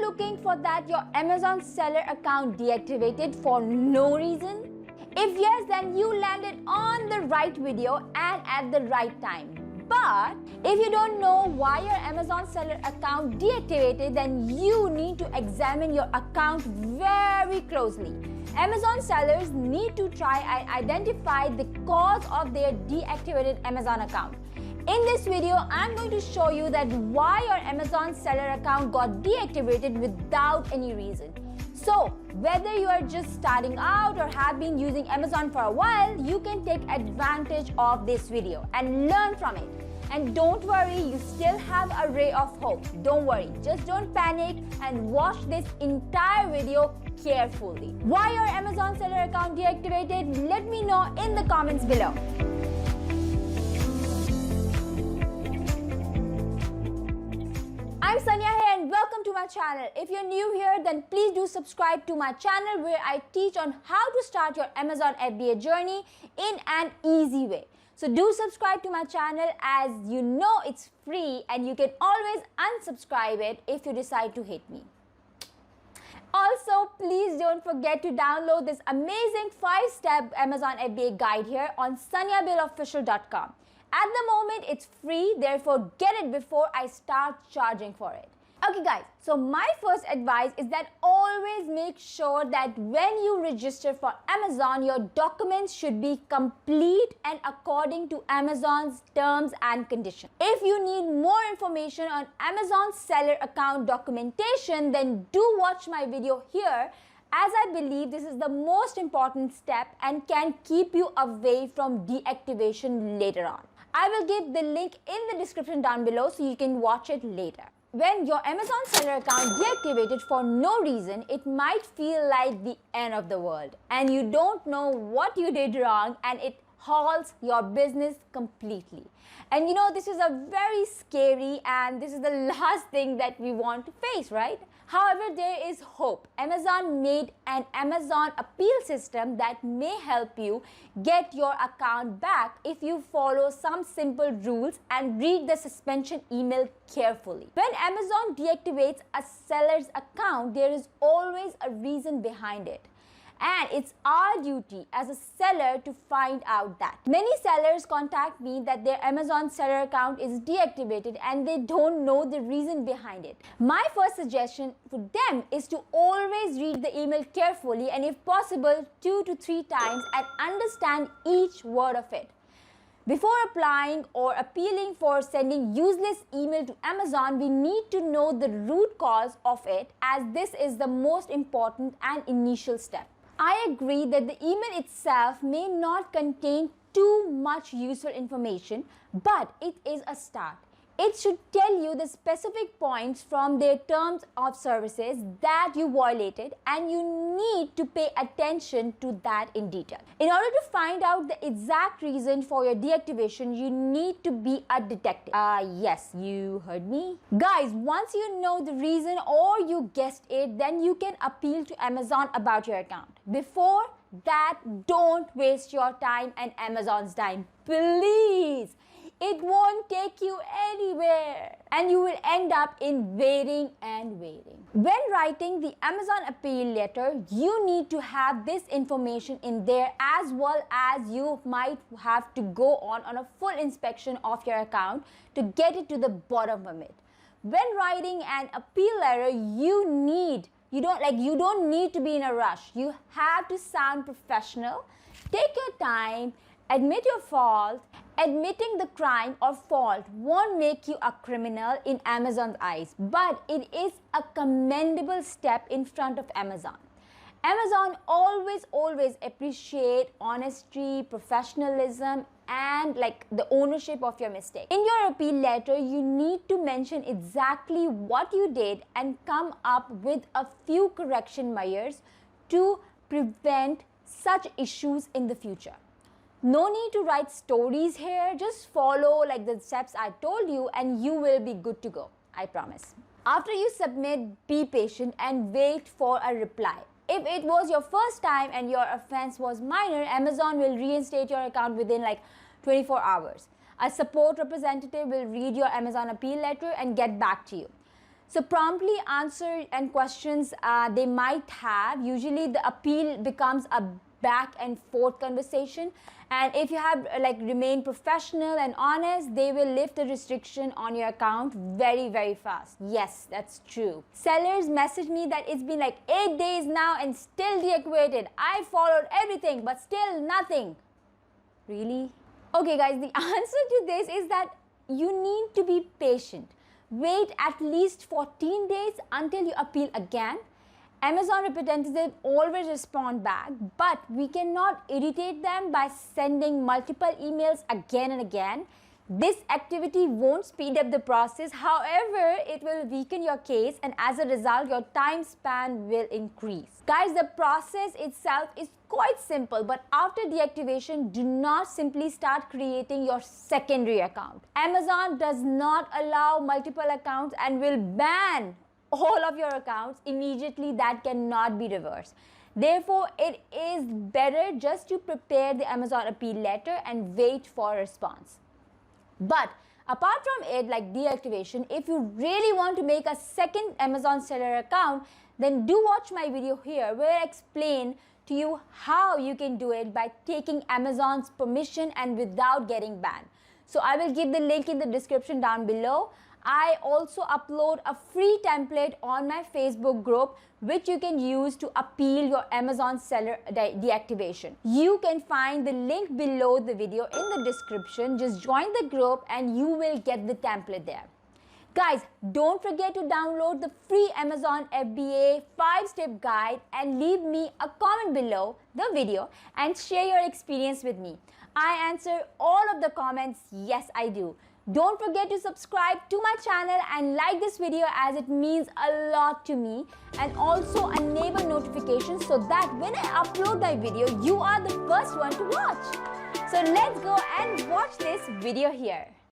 looking for that your Amazon seller account deactivated for no reason? If yes, then you landed on the right video and at the right time. But if you don't know why your Amazon seller account deactivated, then you need to examine your account very closely. Amazon sellers need to try and identify the cause of their deactivated Amazon account. In this video, I'm going to show you that why your Amazon seller account got deactivated without any reason. So, whether you are just starting out or have been using Amazon for a while, you can take advantage of this video and learn from it. And don't worry, you still have a ray of hope. Don't worry, just don't panic and watch this entire video carefully. Why your Amazon seller account deactivated? Let me know in the comments below. I'm Sania here and welcome to my channel. If you're new here, then please do subscribe to my channel where I teach on how to start your Amazon FBA journey in an easy way. So do subscribe to my channel, as you know it's free and you can always unsubscribe it if you decide to hate me. Also, please don't forget to download this amazing 5-step Amazon FBA guide here on saniabillofficial.com. At the moment, it's free, therefore get it before I start charging for it. Okay guys, so my first advice is that always make sure that when you register for Amazon, your documents should be complete and according to Amazon's terms and conditions. If you need more information on Amazon seller account documentation, then do watch my video here, as I believe this is the most important step and can keep you away from deactivation later on. I will give the link in the description down below so you can watch it later. When your Amazon seller account deactivated for no reason, it might feel like the end of the world and you don't know what you did wrong and it halts your business completely. And you know, this is a very scary and this is the last thing that we want to face, right? However, there is hope. Amazon made an Amazon appeal system that may help you get your account back if you follow some simple rules and read the suspension email carefully. When Amazon deactivates a seller's account, there is always a reason behind it. And it's our duty as a seller to find out that. Many sellers contact me that their Amazon seller account is deactivated and they don't know the reason behind it. My first suggestion for them is to always read the email carefully and if possible 2 to 3 times and understand each word of it. Before applying or appealing for sending useless email to Amazon, we need to know the root cause of it, as this is the most important and initial step. I agree that the email itself may not contain too much useful information, but it is a start. It should tell you the specific points from their terms of services that you violated, and you need to pay attention to that in detail. In order to find out the exact reason for your deactivation, you need to be a detective. Yes, you heard me. Guys, once you know the reason or you guessed it, then you can appeal to Amazon about your account. Before that, don't waste your time and Amazon's time. Please. It won't take you anywhere and you will end up in waiting and waiting. When writing the Amazon appeal letter, you need to have this information in there, as well as you might have to go on a full inspection of your account to get it to the bottom of it. When writing an appeal letter, you don't need to be in a rush. You have to sound professional. Take your time, admit your fault. Admitting the crime or fault won't make you a criminal in Amazon's eyes, but it is a commendable step in front of Amazon. Amazon always appreciate honesty, professionalism, and the ownership of your mistake. In your appeal letter, you need to mention exactly what you did and come up with a few correction measures to prevent such issues in the future. No need to write stories here, just follow the steps I told you and you will be good to go, I promise. After you submit, be patient and wait for a reply. If it was your first time and your offense was minor, Amazon will reinstate your account within 24 hours. A support representative will read your Amazon appeal letter and get back to you. So promptly answer and questions they might have. Usually the appeal becomes a back and forth conversation, and if you have remain professional and honest, they will lift the restriction on your account very fast. Yes, that's true. Sellers message me that it's been like 8 days now and still deactivated. I followed everything but still nothing. Really? Okay guys, the answer to this is that you need to be patient. Wait at least 14 days until you appeal again. Amazon representatives always respond back, but we cannot irritate them by sending multiple emails again and again. This activity won't speed up the process. However, it will weaken your case, and as a result, your time span will increase. Guys, the process itself is quite simple, but after deactivation, do not simply start creating your secondary account. Amazon does not allow multiple accounts and will ban all of your accounts immediately. That cannot be reversed. Therefore, it is better just to prepare the Amazon appeal letter and wait for a response. But apart from it, like deactivation, if you really want to make a second Amazon seller account, then do watch my video here where I explain to you how you can do it by taking Amazon's permission and without getting banned. So I will give the link in the description down below. I also upload a free template on my Facebook group which you can use to appeal your Amazon seller deactivation. You can find the link below the video in the description. Just join the group and you will get the template there. Guys, don't forget to download the free Amazon FBA 5-step guide and leave me a comment below the video and share your experience with me. I answer all of the comments. Yes, I do. Don't forget to subscribe to my channel and like this video as it means a lot to me, and also enable notifications so that when I upload my video, you are the first one to watch. So let's go and watch this video here.